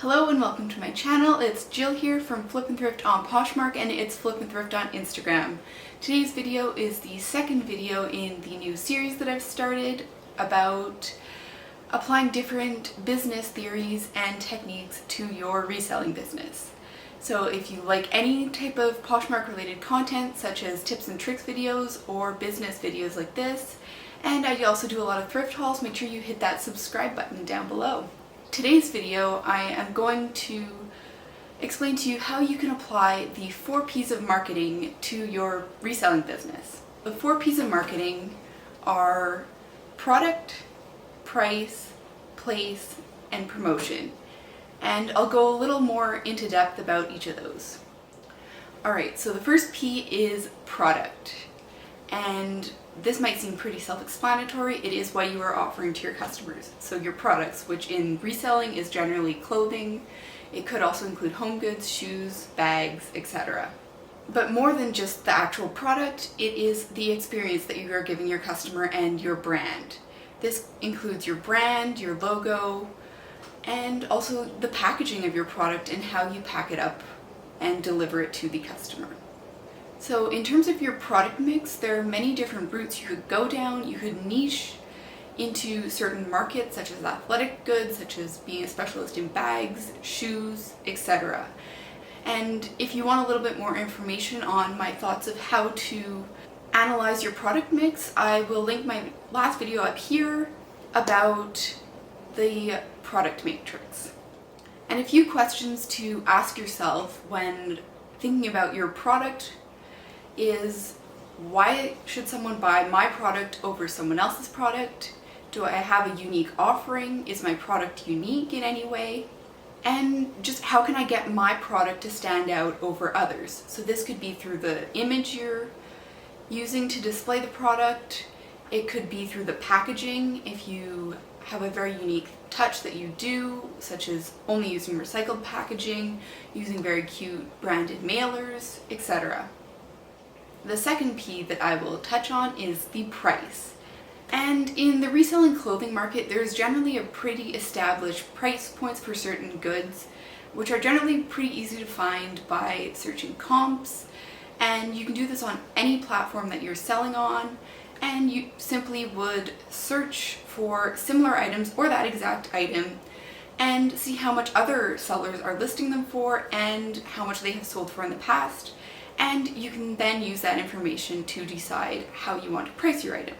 Hello and welcome to my channel. It's Jill here from Flip and Thrift on Poshmark, and it's Flip and Thrift on Instagram. Today's video is the second video in the new series that I've started about applying different business theories and techniques to your reselling business. So if you like any type of Poshmark related content such as tips and tricks videos or business videos like this, and I also do a lot of thrift hauls, make sure you hit that subscribe button down below. Today's video, I am going to explain to you how you can apply the 4 P's of marketing to your reselling business. The 4 P's of marketing are product, price, place, and promotion. And I'll go a little more into depth about each of those. Alright, so the first P is product. And this might seem pretty self-explanatory. It is what you are offering to your customers. So your products, which in reselling is generally clothing. It could also include home goods, shoes, bags, etc. But more than just the actual product, it is the experience that you are giving your customer and your brand. This includes your brand, your logo, and also the packaging of your product and how you pack it up and deliver it to the customer. So in terms of your product mix, there are many different routes you could go down. You could niche into certain markets such as athletic goods, such as being a specialist in bags, shoes, etc. And if you want a little bit more information on my thoughts of how to analyze your product mix, I will link my last video up here about the product matrix. And a few questions to ask yourself when thinking about your product is, why should someone buy my product over someone else's product? Do I have a unique offering? Is my product unique in any way? And just how can I get my product to stand out over others? So this could be through the image you're using to display the product. It could be through the packaging, if you have a very unique touch that you do, such as only using recycled packaging, using very cute branded mailers, etc. The second P that I will touch on is the price. And in the reselling clothing market, there's generally a pretty established price points for certain goods, which are generally pretty easy to find by searching comps. And you can do this on any platform that you're selling on, and you simply would search for similar items or that exact item and see how much other sellers are listing them for and how much they have sold for in the past. And you can then use that information to decide how you want to price your item.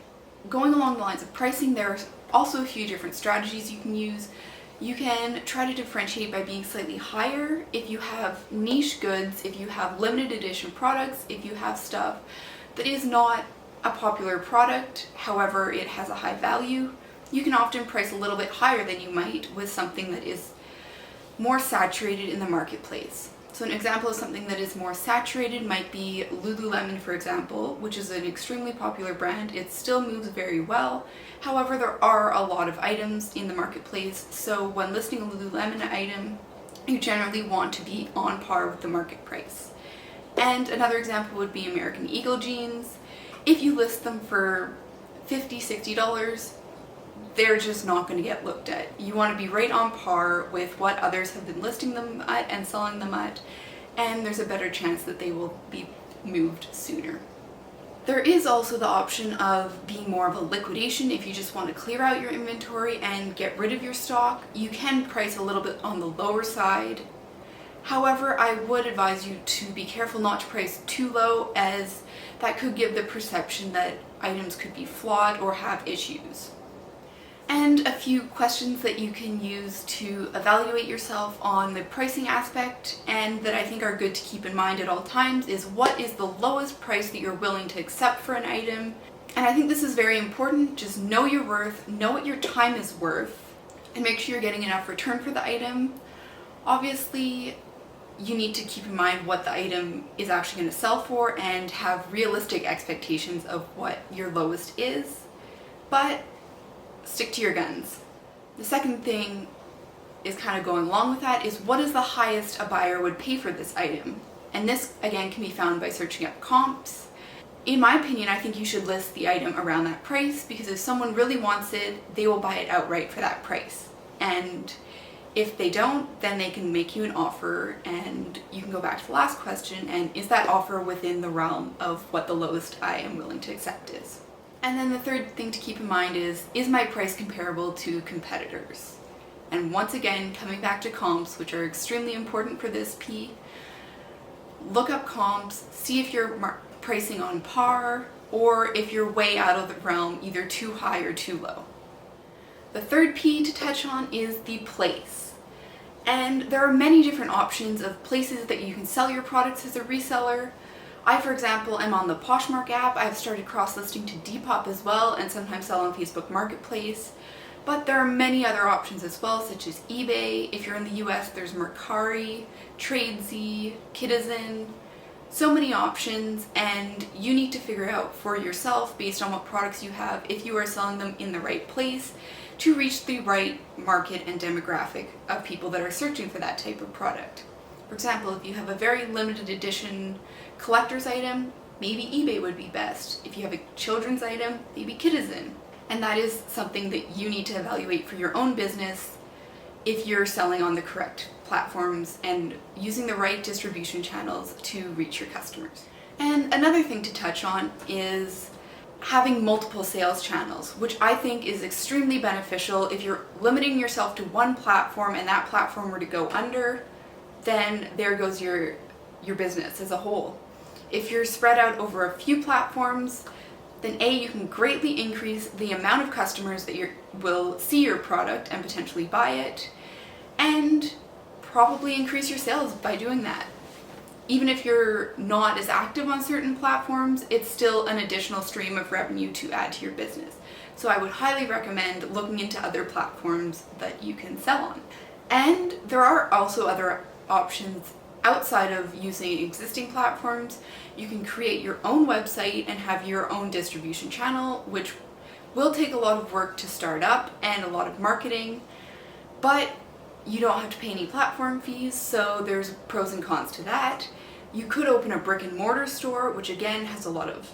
Going along the lines of pricing, there are also a few different strategies you can use. You can try to differentiate by being slightly higher if you have niche goods, if you have limited edition products, if you have stuff that is not a popular product, however it has a high value. You can often price a little bit higher than you might with something that is more saturated in the marketplace. So an example of something that is more saturated might be Lululemon, for example, which is an extremely popular brand. It still moves very well. However, there are a lot of items in the marketplace, so when listing a Lululemon item, you generally want to be on par with the market price. And another example would be American Eagle jeans. If you list them for $50, $60, they're just not going to get looked at. You want to be right on par with what others have been listing them at and selling them at, and there's a better chance that they will be moved sooner. There is also the option of being more of a liquidation. If you just want to clear out your inventory and get rid of your stock, you can price a little bit on the lower side. However, I would advise you to be careful not to price too low, as that could give the perception that items could be flawed or have issues. And a few questions that you can use to evaluate yourself on the pricing aspect and that I think are good to keep in mind at all times is, what is the lowest price that you're willing to accept for an item? And I think this is very important. Just know your worth, know what your time is worth, and make sure you're getting enough return for the item. Obviously, you need to keep in mind what the item is actually going to sell for and have realistic expectations of what your lowest is, but stick to your guns. The second thing is kind of going along with that is, what is the highest a buyer would pay for this item? And this again can be found by searching up comps. In my opinion, I think you should list the item around that price, because if someone really wants it, they will buy it outright for that price. And If they don't, then they can make you an offer, and you can go back to the last question, and is that offer within the realm of what the lowest I am willing to accept is? And then the third thing to keep in mind is my price comparable to competitors? And once again, coming back to comps, which are extremely important for this P, look up comps, see if you're pricing on par, or if you're way out of the realm, either too high or too low. The third P to touch on is the place. And there are many different options of places that you can sell your products as a reseller. I, for example, am on the Poshmark app. I've started cross-listing to Depop as well, and sometimes sell on Facebook Marketplace. But there are many other options as well, such as eBay. If you're in the US, there's Mercari, Tradesy, Citizen. So many options, and you need to figure out for yourself, based on what products you have, if you are selling them in the right place to reach the right market and demographic of people that are searching for that type of product. For example, if you have a very limited edition collector's item, maybe eBay would be best. If you have a children's item, maybe Citizen. And that is something that you need to evaluate for your own business if you're selling on the correct platforms and using the right distribution channels to reach your customers. And another thing to touch on is having multiple sales channels, which I think is extremely beneficial. If you're limiting yourself to one platform and that platform were to go under, then there goes your business as a whole. If you're spread out over a few platforms, then A, you can greatly increase the amount of customers that will see your product and potentially buy it, and probably increase your sales by doing that. Even if you're not as active on certain platforms, it's still an additional stream of revenue to add to your business. So I would highly recommend looking into other platforms that you can sell on. And there are also other options outside of using existing platforms. You can create your own website and have your own distribution channel, which will take a lot of work to start up and a lot of marketing, but you don't have to pay any platform fees, so there's pros and cons to that. You could open a brick and mortar store, which again has a lot of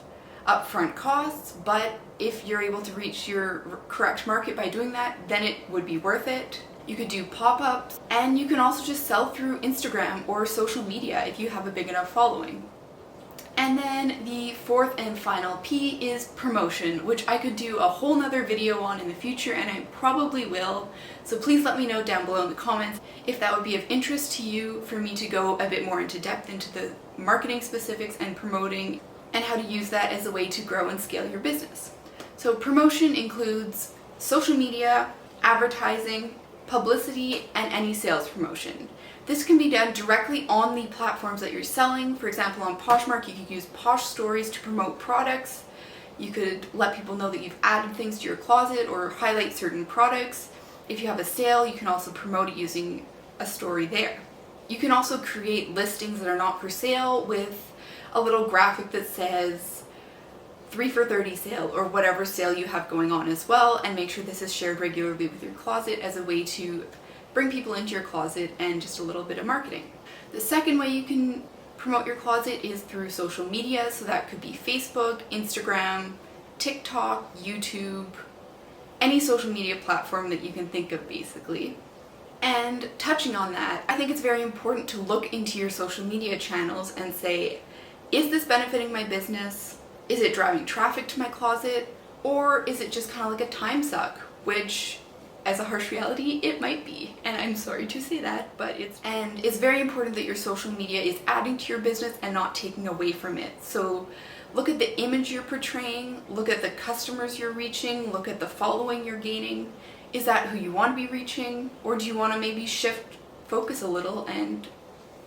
upfront costs, but if you're able to reach your correct market by doing that, then it would be worth it. You could do pop-ups, and you can also just sell through Instagram or social media if you have a big enough following. And then the fourth and final P is promotion, which I could do a whole nother video on in the future, and I probably will. So please let me know down below in the comments if that would be of interest to you, for me to go a bit more into depth into the marketing specifics and promoting, and how to use that as a way to grow and scale your business. So promotion includes social media, advertising, publicity, and any sales promotion. This can be done directly on the platforms that you're selling. For example, on Poshmark, you could use Posh Stories to promote products. You could let people know that you've added things to your closet or highlight certain products. If you have a sale, you can also promote it using a story there. You can also create listings that are not for sale with a little graphic that says 3 for $30 sale, or whatever sale you have going on as well, and make sure this is shared regularly with your closet as a way to bring people into your closet and just a little bit of marketing. The second way you can promote your closet is through social media, so that could be Facebook, Instagram, TikTok, YouTube, any social media platform that you can think of basically. And touching on that, I think it's very important to look into your social media channels and say, is this benefiting my business? Is it driving traffic to my closet? Or is it just kind of like a time suck, which as a harsh reality, it might be, and I'm sorry to say that, but it's very important that your social media is adding to your business and not taking away from it. So look at the image you're portraying, look at the customers you're reaching, look at the following you're gaining. Is that who you want to be reaching, or do you want to maybe shift focus a little and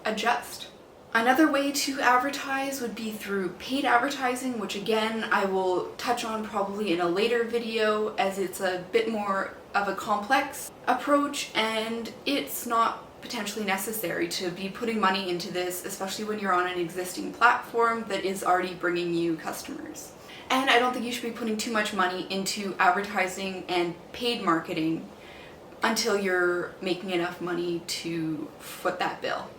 adjust? Another way to advertise would be through paid advertising, which again I will touch on probably in a later video, as it's a bit more of a complex approach and it's not potentially necessary to be putting money into this, especially when you're on an existing platform that is already bringing you customers. And I don't think you should be putting too much money into advertising and paid marketing until you're making enough money to foot that bill.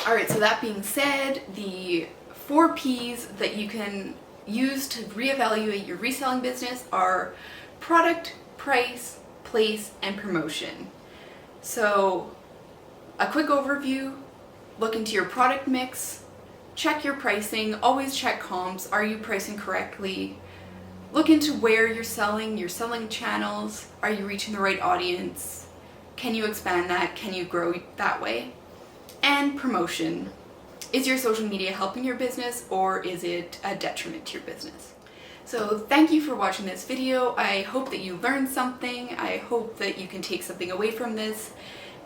Alright, so that being said, the 4 P's that you can use to reevaluate your reselling business are product, price, place, and promotion. So a quick overview, look into your product mix, check your pricing, always check comps. Are you pricing correctly? Look into where you're selling, your selling channels. Are you reaching the right audience? Can you expand that? Can you grow that way? And promotion. Is your social media helping your business or is it a detriment to your business? So thank you for watching this video. I hope that you learned something. I hope that you can take something away from this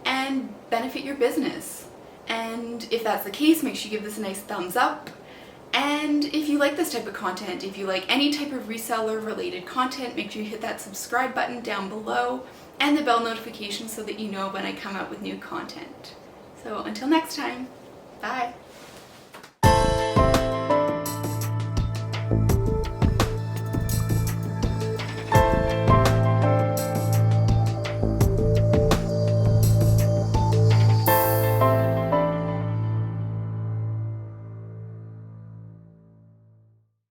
and benefit your business. And if that's the case, make sure you give this a nice thumbs up. And if you like this type of content, if you like any type of reseller related content, make sure you hit that subscribe button down below and the bell notification so that you know when I come out with new content. So until next time, bye.